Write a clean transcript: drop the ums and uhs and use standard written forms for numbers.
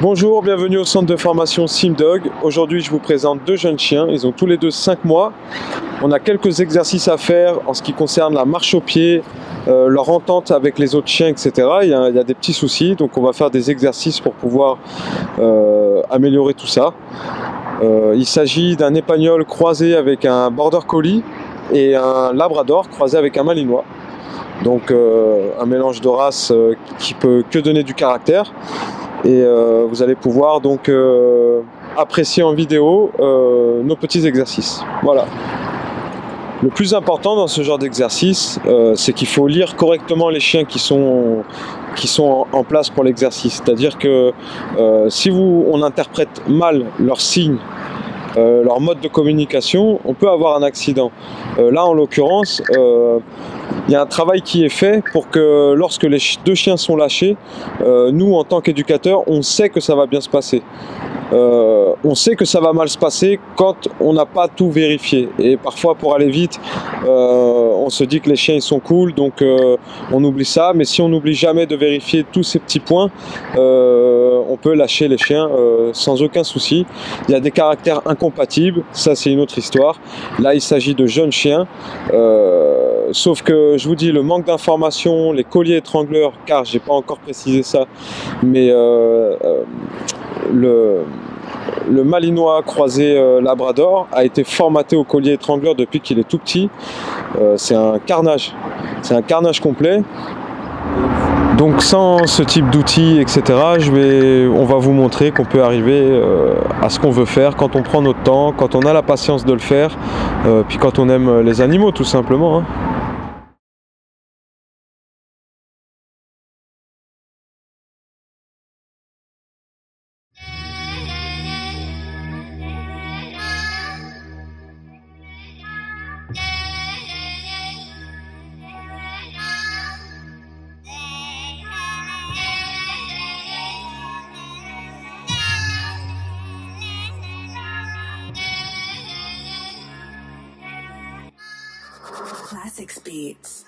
Bonjour, bienvenue au centre de formation SimDog. Aujourd'hui, je vous présente deux jeunes chiens. Ils ont tous les deux 5 mois. On a quelques exercices à faire en ce qui concerne la marche au pied, leur entente avec les autres chiens, etc. Il y a des petits soucis, donc on va faire des exercices pour pouvoir améliorer tout ça. Il s'agit d'un épagnol croisé avec un border collie et un labrador croisé avec un malinois. Donc un mélange de races qui peut que donner du caractère. Et vous allez pouvoir donc apprécier en vidéo nos petits exercices. Voilà. Le plus important dans ce genre d'exercice, c'est qu'il faut lire correctement les chiens qui sont en place pour l'exercice. C'est-à-dire que si on interprète mal leurs signes, leur mode de communication, on peut avoir un accident. Là, en l'occurrence, il y a un travail qui est fait pour que lorsque les deux chiens sont lâchés, nous, en tant qu'éducateurs, on sait que ça va bien se passer. On sait que ça va mal se passer quand on n'a pas tout vérifié. Et parfois, pour aller vite, on se dit que les chiens ils sont cool, donc on oublie ça. Mais si on n'oublie jamais de vérifier tous ces petits points, on peut lâcher les chiens sans aucun souci. Il y a des caractères incompatibles, ça c'est une autre histoire. Là, il s'agit de jeunes chiens. Sauf que je vous dis, le manque d'informations, les colliers étrangleurs, car j'ai pas encore précisé ça, mais le malinois croisé labrador a été formaté au collier étrangleur depuis qu'il est tout petit. C'est un carnage complet. Donc sans ce type d'outils, etc., on va vous montrer qu'on peut arriver à ce qu'on veut faire quand on prend notre temps, quand on a la patience de le faire, puis quand on aime les animaux tout simplement, hein. Classics beats.